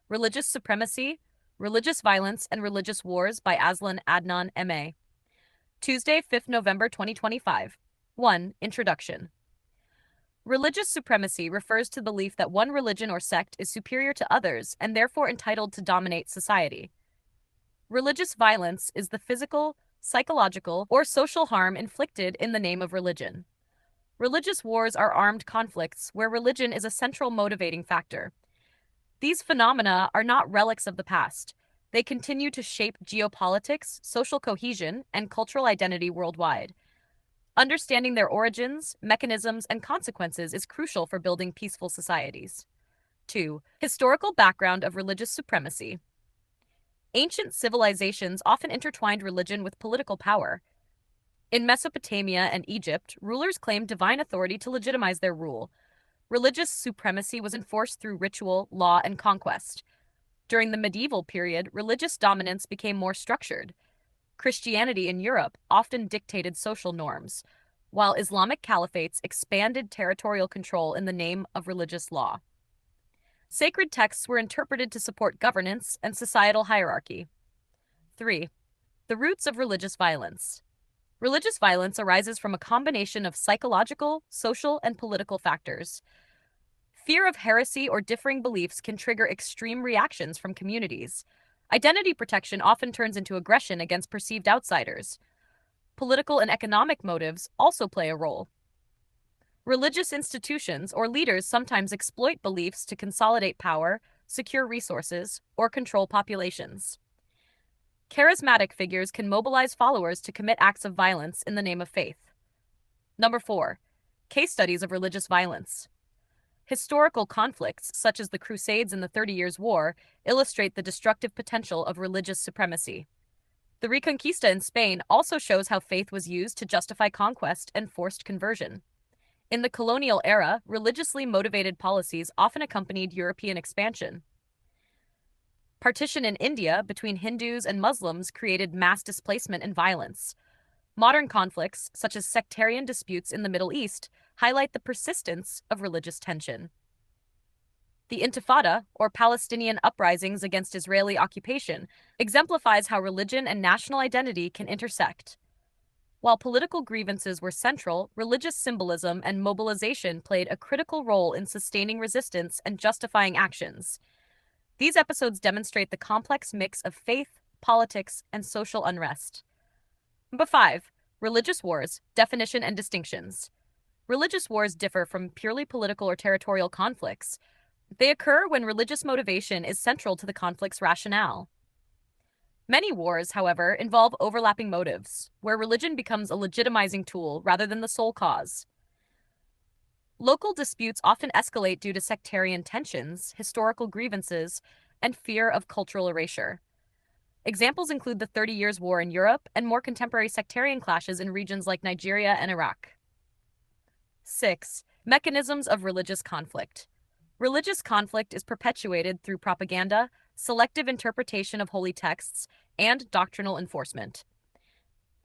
Religious Supremacy, Religious Violence, and Religious Wars by AZLAN ADNAN, M.A. Tuesday, 5th November 2025. 1. Introduction. Religious supremacy refers to the belief that one religion or sect is superior to others and therefore entitled to dominate society. Religious violence is the physical, psychological, or social harm inflicted in the name of religion. Religious wars are armed conflicts where religion is a central motivating factor. These phenomena are not relics of the past. They continue to shape geopolitics, social cohesion, and cultural identity worldwide. Understanding their origins, mechanisms, and consequences is crucial for building peaceful societies. 2. Historical background of religious supremacy. Ancient civilizations often intertwined religion with political power. In Mesopotamia and Egypt, rulers claimed divine authority to legitimize their rule. Religious supremacy was enforced through ritual, law, and conquest. During the medieval period, religious dominance became more structured. Christianity in Europe often dictated social norms, while Islamic caliphates expanded territorial control in the name of religious law. Sacred texts were interpreted to support governance and societal hierarchy. 3. The roots of religious violence. Religious violence arises from a combination of psychological, social, and political factors. Fear of heresy or differing beliefs can trigger extreme reactions from communities. Identity protection often turns into aggression against perceived outsiders. Political and economic motives also play a role. Religious institutions or leaders sometimes exploit beliefs to consolidate power, secure resources, or control populations. Charismatic figures can mobilize followers to commit acts of violence in the name of faith. 4. Case studies of religious violence. Historical conflicts, such as the Crusades and the 30 Years' War, illustrate the destructive potential of religious supremacy. The Reconquista in Spain also shows how faith was used to justify conquest and forced conversion. In the colonial era, religiously motivated policies often accompanied European expansion. Partition in India between Hindus and Muslims created mass displacement and violence. Modern conflicts, such as sectarian disputes in the Middle East, highlight the persistence of religious tension. The Intifada, or Palestinian uprisings against Israeli occupation, exemplifies how religion and national identity can intersect. While political grievances were central, religious symbolism and mobilization played a critical role in sustaining resistance and justifying actions. These episodes demonstrate the complex mix of faith, politics, and social unrest. 5. Religious wars, definition and distinctions. Religious wars differ from purely political or territorial conflicts. They occur when religious motivation is central to the conflict's rationale. Many wars, however, involve overlapping motives, where religion becomes a legitimizing tool rather than the sole cause. Local disputes often escalate due to sectarian tensions, historical grievances, and fear of cultural erasure. Examples include the 30 Years' War in Europe and more contemporary sectarian clashes in regions like Nigeria and Iraq. 6. Mechanisms of religious conflict. Religious conflict is perpetuated through propaganda, selective interpretation of holy texts, and doctrinal enforcement.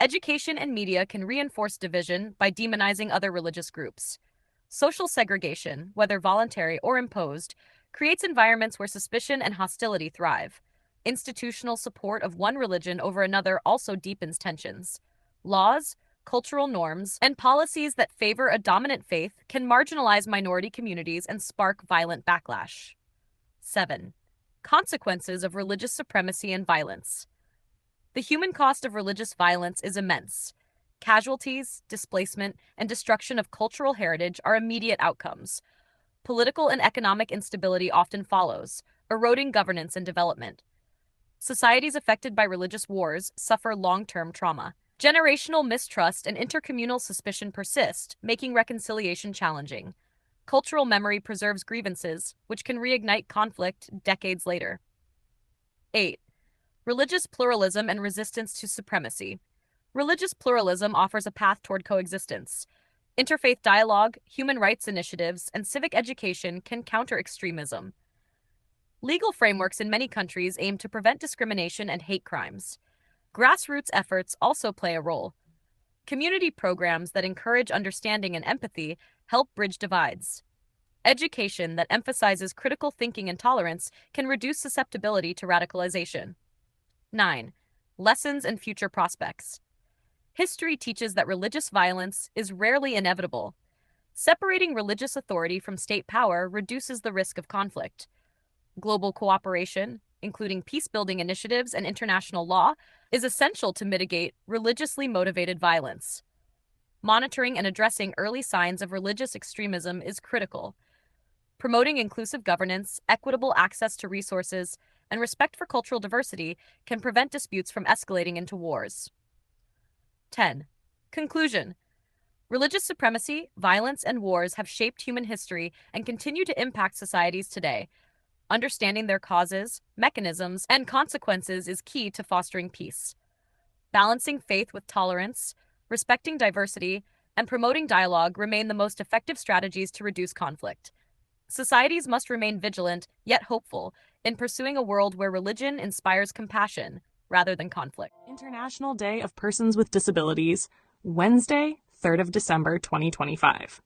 Education and media can reinforce division by demonizing other religious groups. Social segregation, whether voluntary or imposed, creates environments where suspicion and hostility thrive. Institutional support of one religion over another also deepens tensions. Laws, cultural norms, and policies that favor a dominant faith can marginalize minority communities and spark violent backlash. 7. Consequences of religious supremacy and violence. The human cost of religious violence is immense. Casualties, displacement, and destruction of cultural heritage are immediate outcomes. Political and economic instability often follows, eroding governance and development. Societies affected by religious wars suffer long-term trauma. Generational mistrust and intercommunal suspicion persist, making reconciliation challenging. Cultural memory preserves grievances, which can reignite conflict decades later. 8. Religious pluralism and resistance to supremacy. Religious pluralism offers a path toward coexistence. Interfaith dialogue, human rights initiatives, and civic education can counter extremism. Legal frameworks in many countries aim to prevent discrimination and hate crimes. Grassroots efforts also play a role. Community programs that encourage understanding and empathy help bridge divides. Education that emphasizes critical thinking and tolerance can reduce susceptibility to radicalization. 9. Lessons and future prospects. History teaches that religious violence is rarely inevitable. Separating religious authority from state power reduces the risk of conflict. Global cooperation, including peace-building initiatives and international law, is essential to mitigate religiously motivated violence. Monitoring and addressing early signs of religious extremism is critical. Promoting inclusive governance, equitable access to resources, and respect for cultural diversity can prevent disputes from escalating into wars. 10. Conclusion. Religious supremacy, violence, and wars have shaped human history and continue to impact societies today. Understanding their causes, mechanisms, and consequences is key to fostering peace. Balancing faith with tolerance, respecting diversity, and promoting dialogue remain the most effective strategies to reduce conflict. Societies must remain vigilant, yet hopeful, in pursuing a world where religion inspires compassion rather than conflict. International Day of Persons with Disabilities, Wednesday, 3rd of December, 2025.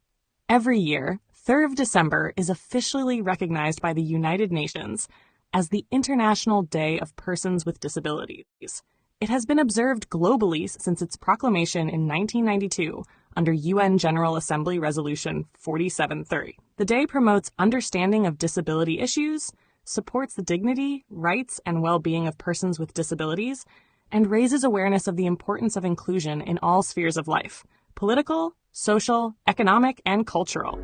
Every year, 3rd of December is officially recognized by the United Nations as the International Day of Persons with Disabilities. It has been observed globally since its proclamation in 1992 under UN General Assembly Resolution 4730. The day promotes understanding of disability issues, supports the dignity, rights, and well-being of persons with disabilities, and raises awareness of the importance of inclusion in all spheres of life: political, social, economic, and cultural.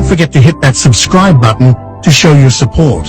forget to hit that subscribe button to show your support.